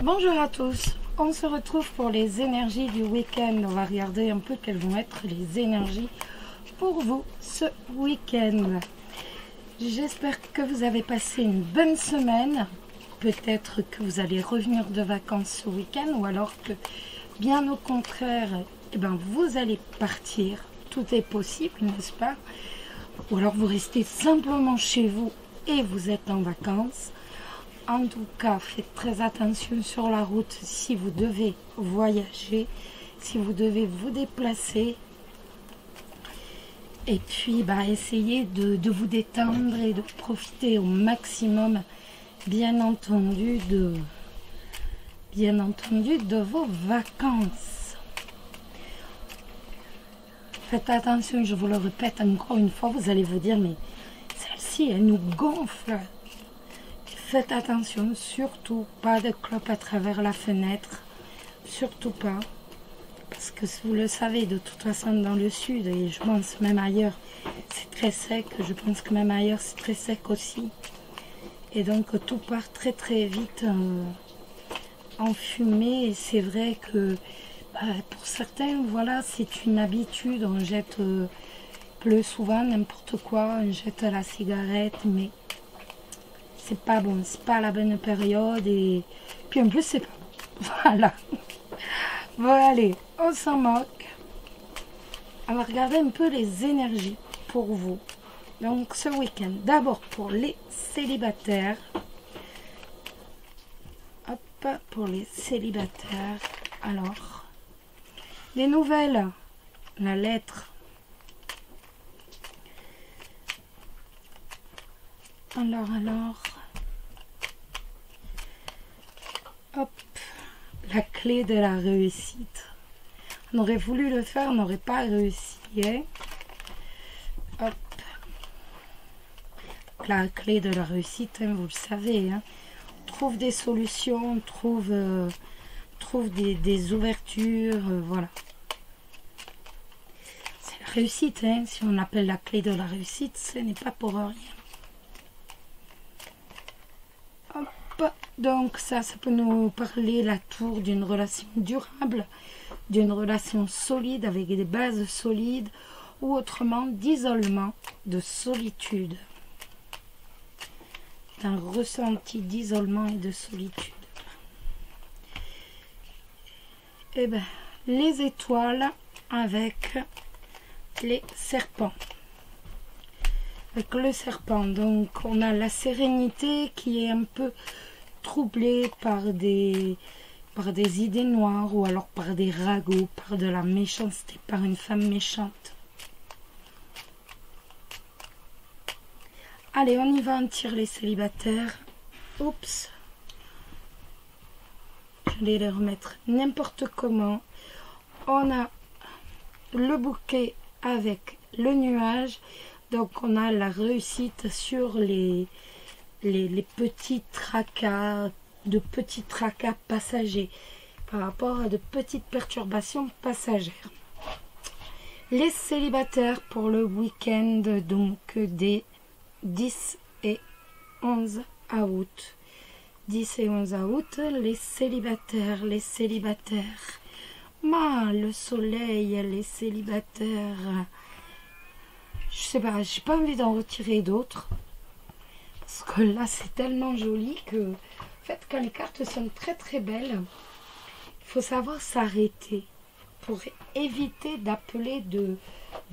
Bonjour à tous, on se retrouve pour les énergies du week-end. On va regarder un peu quelles vont être les énergies pour vous ce week-end. J'espère que vous avez passé une bonne semaine. Peut-être que vous allez revenir de vacances ce week-end ou alors que, bien au contraire, vous allez partir. Tout est possible, n'est-ce pas? Ou alors vous restez simplement chez vous et vous êtes en vacances. En tout cas, faites très attention sur la route si vous devez voyager, si vous devez vous déplacer. Et puis, essayez de vous détendre et de profiter au maximum, bien entendu, de vos vacances. Faites attention, je vous le répète encore une fois, vous allez vous dire, mais celle-ci, elle nous gonfle. Faites attention, surtout pas de clope à travers la fenêtre, surtout pas, parce que vous le savez, de toute façon dans le sud, et je pense même ailleurs, c'est très sec, je pense que même ailleurs c'est très sec aussi, et donc tout part très très vite en fumée, et c'est vrai que pour certains, voilà, c'est une habitude, on jette plus souvent n'importe quoi, on jette la cigarette, mais c'est pas bon, c'est pas la bonne période et puis en plus c'est pas bon. Voilà. Bon allez, on s'en moque. On va regarder un peu les énergies pour vous. Donc ce week-end, d'abord pour les célibataires. Hop, pour les célibataires. Alors, les nouvelles, la lettre. Alors. Hop, la clé de la réussite. On aurait voulu le faire, on n'aurait pas réussi. Hein? Hop. La clé de la réussite, hein, vous le savez. Hein? On trouve des solutions, on trouve des ouvertures, voilà. C'est la réussite, hein? Si on appelle la clé de la réussite, ce n'est pas pour rien. Donc ça peut nous parler la tour d'une relation durable, d'une relation solide avec des bases solides ou autrement d'isolement, de solitude, d'un ressenti d'isolement et de solitude. Et les étoiles avec les serpents. Avec le serpent, donc on a la sérénité qui est un peu troublé par des idées noires ou alors par des ragots, par de la méchanceté, par une femme méchante. Allez, on y va, on tire les célibataires. Oups. Je vais les remettre n'importe comment. On a le bouquet avec le nuage. Donc on a la réussite sur les petits tracas, de petits tracas passagers par rapport à de petites perturbations passagères. Les célibataires pour le week-end, donc des 10 et 11 août. 10 et 11 août, les célibataires. Le soleil, les célibataires. Je sais pas, j'ai pas envie d'en retirer d'autres. Parce que là, c'est tellement joli que, en fait, quand les cartes sont très très belles, il faut savoir s'arrêter pour éviter d'appeler de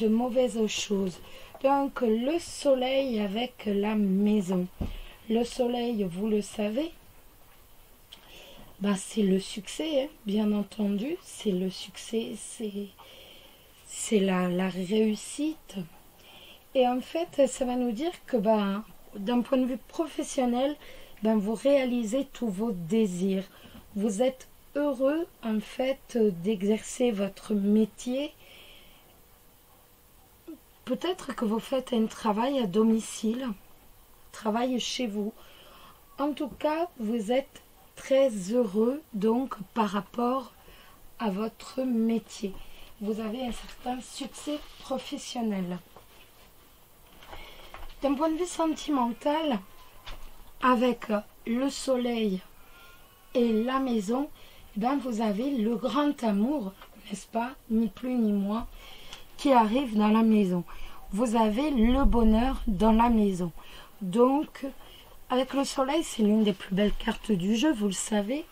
mauvaises choses. Donc, le soleil avec la maison. Le soleil, vous le savez, c'est le succès, hein, bien entendu. C'est le succès, c'est la réussite. Et en fait, ça va nous dire que d'un point de vue professionnel, vous réalisez tous vos désirs. Vous êtes heureux en fait d'exercer votre métier. Peut-être que vous faites un travail à domicile, travail chez vous. En tout cas, vous êtes très heureux donc par rapport à votre métier. Vous avez un certain succès professionnel. D'un point de vue sentimental, avec le soleil et la maison, eh bien, vous avez le grand amour, n'est-ce pas, ni plus ni moins, qui arrive dans la maison. Vous avez le bonheur dans la maison. Donc, avec le soleil, c'est l'une des plus belles cartes du jeu, vous le savez.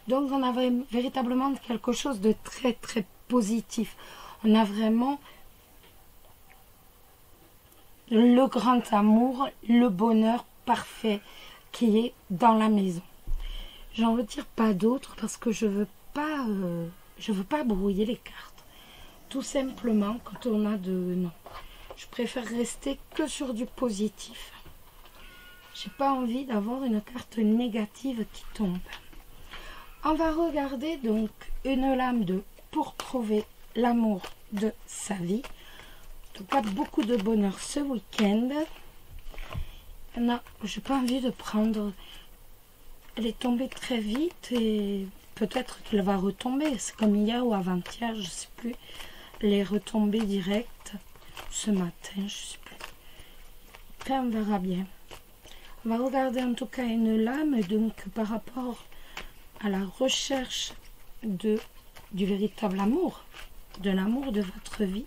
Donc, on a véritablement quelque chose de très, très positif. On a vraiment le grand amour, le bonheur parfait qui est dans la maison. J'en retire pas d'autres parce que je veux pas brouiller les cartes. Tout simplement, quand on a non. Je préfère rester que sur du positif. J'ai pas envie d'avoir une carte négative qui tombe. On va regarder donc une lame pour trouver l'amour de sa vie. En tout cas, beaucoup de bonheur ce week-end. J'ai pas envie de prendre. Elle est tombée très vite et peut-être qu'elle va retomber. C'est comme hier ou avant-hier, je sais plus. Elle est retombée directe ce matin, je sais plus. Après, on verra bien. On va regarder en tout cas une lame, donc par rapport à la recherche du véritable amour, de l'amour de votre vie,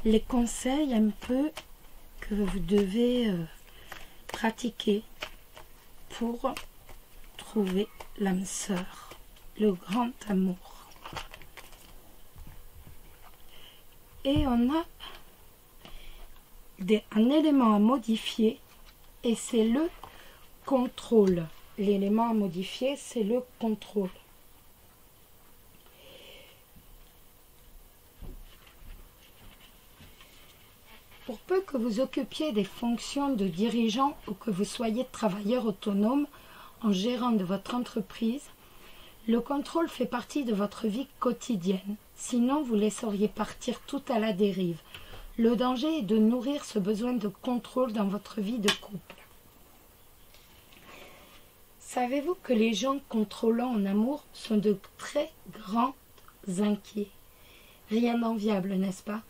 les conseils un peu que vous devez pratiquer pour trouver l'âme sœur, le grand amour. Et on a un élément à modifier et c'est le contrôle. L'élément à modifier, c'est le contrôle. Pour peu que vous occupiez des fonctions de dirigeant ou que vous soyez travailleur autonome en gérant de votre entreprise, le contrôle fait partie de votre vie quotidienne. Sinon, vous laisseriez partir tout à la dérive. Le danger est de nourrir ce besoin de contrôle dans votre vie de couple. Savez-vous que les gens contrôlants en amour sont de très grands inquiets? Rien d'enviable, n'est-ce pas?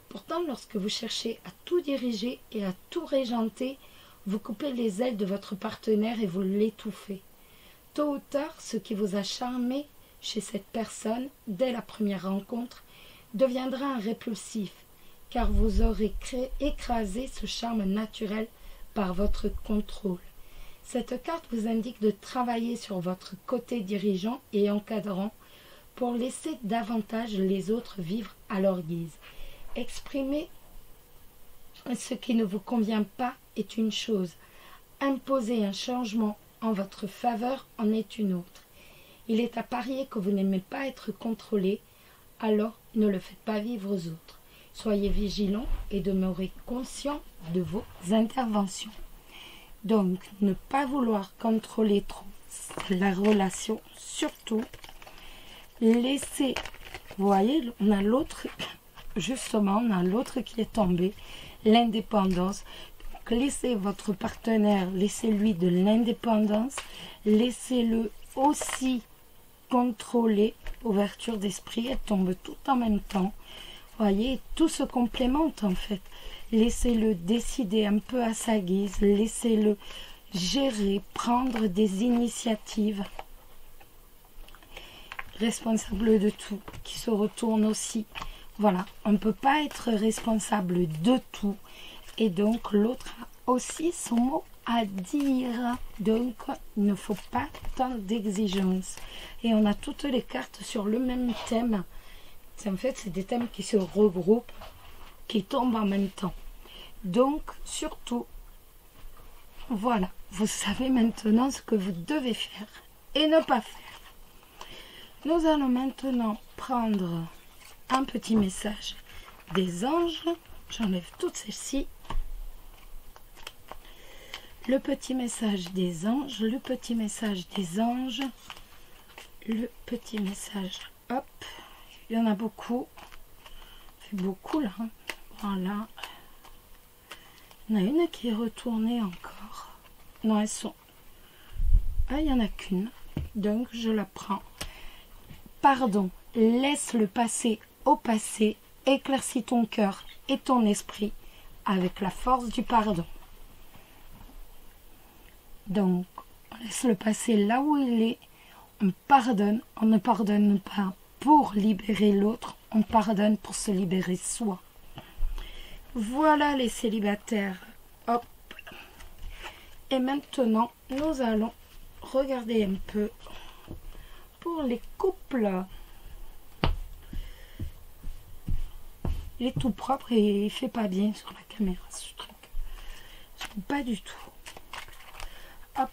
Pourtant, lorsque vous cherchez à tout diriger et à tout régenter, vous coupez les ailes de votre partenaire et vous l'étouffez. Tôt ou tard, ce qui vous a charmé chez cette personne, dès la première rencontre, deviendra un répulsif, car vous aurez écrasé ce charme naturel par votre contrôle. Cette carte vous indique de travailler sur votre côté dirigeant et encadrant pour laisser davantage les autres vivre à leur guise. Exprimer ce qui ne vous convient pas est une chose. Imposer un changement en votre faveur en est une autre. Il est à parier que vous n'aimez pas être contrôlé, alors ne le faites pas vivre aux autres. Soyez vigilants et demeurez conscients de vos interventions. Donc, ne pas vouloir contrôler trop la relation, surtout. Laissez, vous voyez, on a l'autre, justement, on a l'autre qui est tombé, l'indépendance. Donc, laissez votre partenaire, laissez-lui de l'indépendance, laissez-le aussi contrôler, ouverture d'esprit, elle tombe tout en même temps. Vous voyez, tout se complémente en fait. Laissez-le décider un peu à sa guise, laissez-le gérer, prendre des initiatives. Responsable de tout, qui se retourne aussi. Voilà, on ne peut pas être responsable de tout. Et donc, l'autre a aussi son mot à dire. Donc, il ne faut pas tant d'exigences. Et on a toutes les cartes sur le même thème. En fait, c'est des thèmes qui se regroupent, qui tombent en même temps. Donc, surtout, voilà, vous savez maintenant ce que vous devez faire et ne pas faire. Nous allons maintenant prendre un petit message des anges. J'enlève toutes celles-ci. Le petit message des anges, le petit message des anges, le petit message, hop, il y en a beaucoup. Ça fait beaucoup là, hein. Voilà. Il y en a une qui est retournée encore. Non, elles sont... Ah, il n'y en a qu'une. Donc, je la prends. Pardon, laisse le passé au passé. Éclaircis ton cœur et ton esprit avec la force du pardon. Donc, on laisse le passé là où il est. on pardonne, on ne pardonne pas pour libérer l'autre, on pardonne pour se libérer soi. Voilà les célibataires. Hop. Et maintenant, nous allons regarder un peu pour les couples. Il est tout propre et il fait pas bien sur la caméra ce truc. Pas du tout. Hop.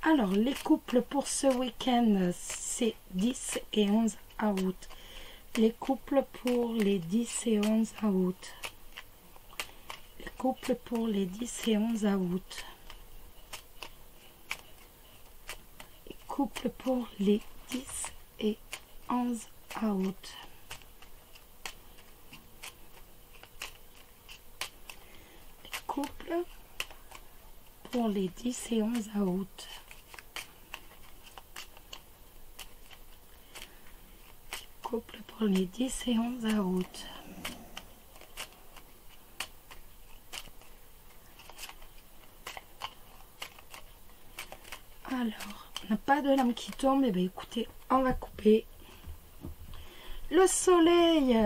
Alors, les couples pour ce week-end, c'est 10 et 11 août. Les couples pour les 10 et 11 août. Les couples pour les 10 et 11 août. Les couples pour les 10 et 11 août. Les couples pour les 10 et 11 août. Couple pour les 10 et 11 août. Alors, on n'a pas de lame qui tombe. Eh bien, écoutez, on va couper. Le soleil.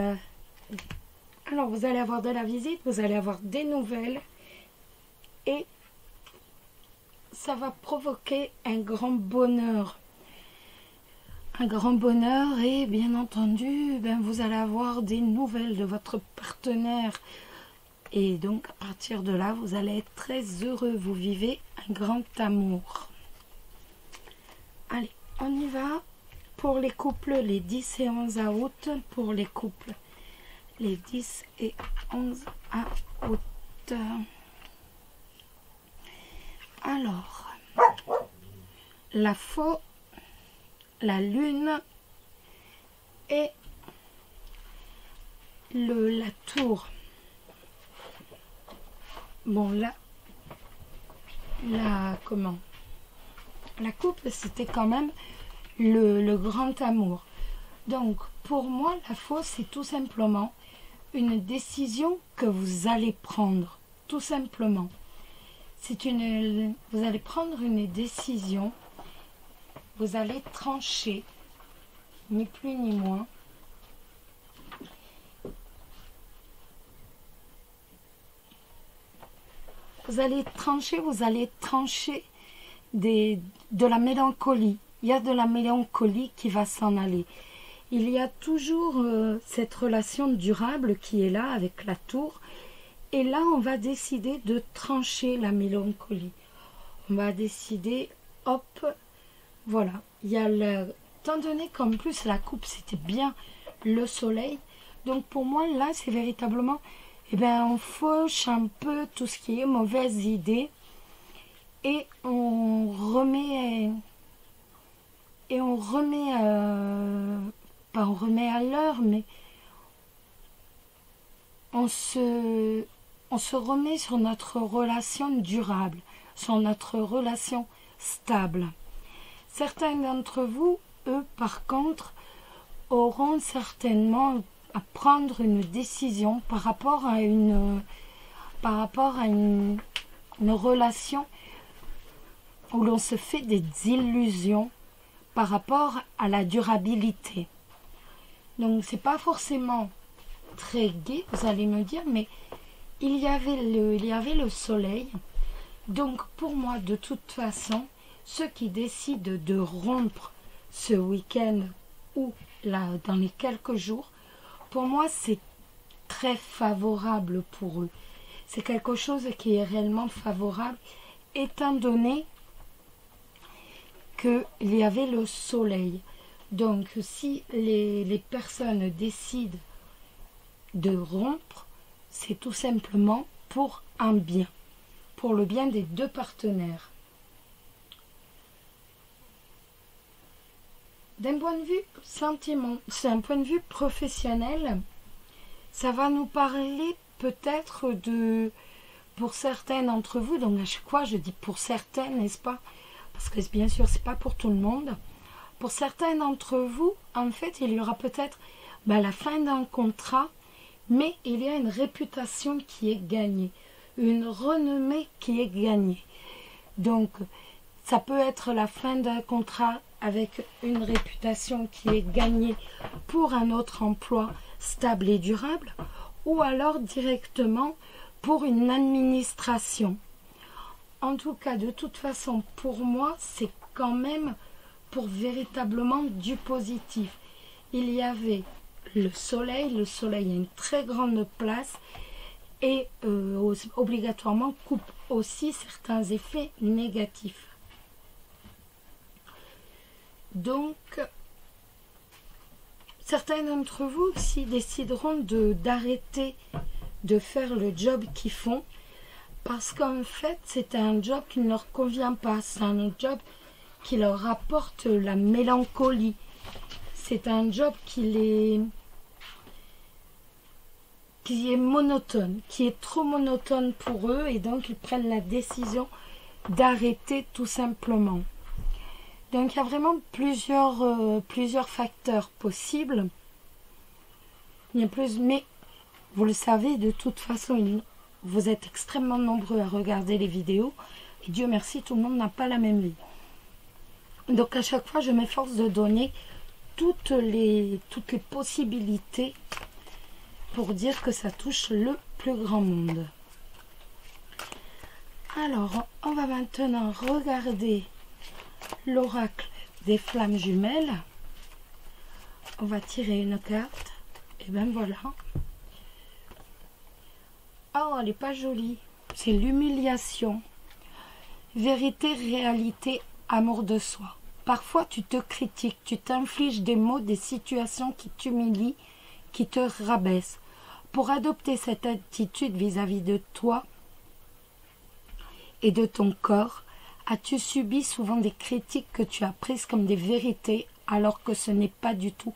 Alors, vous allez avoir de la visite, vous allez avoir des nouvelles. Et ça va provoquer un grand bonheur. Un grand bonheur et bien entendu, vous allez avoir des nouvelles de votre partenaire. Et donc, à partir de là, vous allez être très heureux. Vous vivez un grand amour. Allez, on y va. Pour les couples, les 10 et 11 août. Pour les couples, les 10 et 11 août. Alors, la faux, la lune et la tour. Bon, là, comment? La coupe, c'était quand même le grand amour. Donc, pour moi, la faux, c'est tout simplement une décision que vous allez prendre. Tout simplement. Vous allez prendre une décision. Vous allez trancher, ni plus ni moins. Vous allez trancher de la mélancolie. Il y a de la mélancolie qui va s'en aller. Il y a toujours cette relation durable qui est là avec la tour. Et là, on va décider de trancher la mélancolie. On va décider, hop, voilà. Il y a étant donné qu'en plus la coupe, c'était bien le soleil. Donc pour moi, là, c'est véritablement, on fauche un peu tout ce qui est mauvaise idée. Et on remet pas on remet à l'heure, mais on se remet sur notre relation durable, sur notre relation stable. Certains d'entre vous, eux, par contre, auront certainement à prendre une décision par rapport à une relation où l'on se fait des illusions par rapport à la durabilité. Donc c'est pas forcément très gai, vous allez me dire, mais il y avait le soleil. Donc pour moi, de toute façon, ceux qui décident de rompre ce week-end ou là dans les quelques jours, pour moi c'est très favorable pour eux. C'est quelque chose qui est réellement favorable étant donné qu'il y avait le soleil. Donc si les personnes décident de rompre, c'est tout simplement pour un bien, pour le bien des deux partenaires. D'un point de vue sentiment, c'est un point de vue professionnel, ça va nous parler peut-être pour certains d'entre vous, donc à chaque fois je dis pour certains, n'est-ce pas? Parce que bien sûr, c'est pas pour tout le monde. Pour certains d'entre vous, en fait, il y aura peut-être la fin d'un contrat, mais il y a une réputation qui est gagnée, une renommée qui est gagnée. Donc, ça peut être la fin d'un contrat avec une réputation qui est gagnée pour un autre emploi stable et durable, ou alors directement pour une administration. En tout cas, de toute façon, pour moi, c'est quand même pour véritablement du positif. Il y avait le soleil a une très grande place et obligatoirement coupe aussi certains effets négatifs. Donc, certains d'entre vous aussi décideront d'arrêter de faire le job qu'ils font parce qu'en fait, c'est un job qui ne leur convient pas. C'est un job qui leur apporte la mélancolie. C'est un job qui est monotone, qui est trop monotone pour eux et donc ils prennent la décision d'arrêter tout simplement. Donc il y a vraiment plusieurs facteurs possibles. Il y a plus, mais vous le savez, de toute façon, vous êtes extrêmement nombreux à regarder les vidéos et Dieu merci, tout le monde n'a pas la même vie. Donc à chaque fois, je m'efforce de donner toutes les possibilités pour dire que ça touche le plus grand monde. Alors, on va maintenant regarder l'oracle des flammes jumelles. On va tirer une carte. Et ben voilà. Oh, elle n'est pas jolie. C'est l'humiliation. Vérité, réalité, amour de soi. Parfois, tu te critiques, tu t'infliges des mots, des situations qui t'humilient, qui te rabaissent. Pour adopter cette attitude vis-à-vis de toi et de ton corps, as-tu subi souvent des critiques que tu as prises comme des vérités alors que ce n'est pas du tout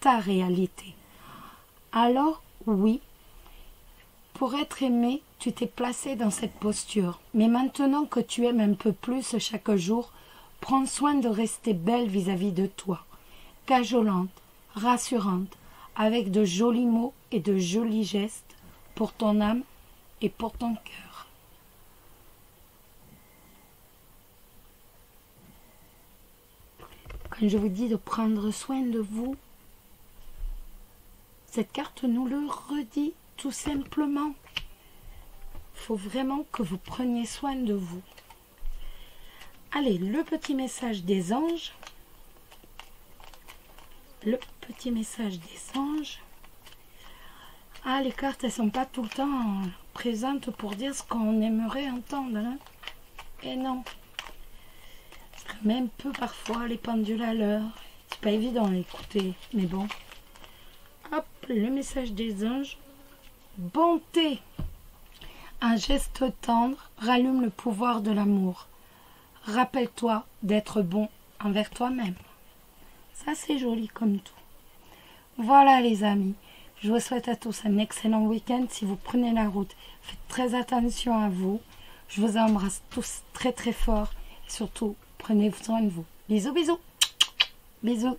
ta réalité? Alors, oui, pour être aimé, tu t'es placé dans cette posture. Mais maintenant que tu aimes un peu plus chaque jour, prends soin de rester belle vis-à-vis de toi, cajolante, rassurante, avec de jolis mots et de jolis gestes pour ton âme et pour ton cœur. Quand je vous dis de prendre soin de vous, cette carte nous le redit tout simplement. Il faut vraiment que vous preniez soin de vous. Allez, le petit message des anges. Le petit message des anges. Ah, les cartes, elles sont pas tout le temps présentes pour dire ce qu'on aimerait entendre. Hein. Et non. Même peu parfois les pendules à l'heure. C'est pas évident à écouter, mais bon. Hop, le message des anges. Bonté. Un geste tendre rallume le pouvoir de l'amour. Rappelle-toi d'être bon envers toi-même. Ça, c'est joli comme tout. Voilà les amis, je vous souhaite à tous un excellent week-end. Si vous prenez la route, faites très attention à vous. Je vous embrasse tous très très fort. Et surtout, prenez soin de vous. Bisous, bisous. Bisous.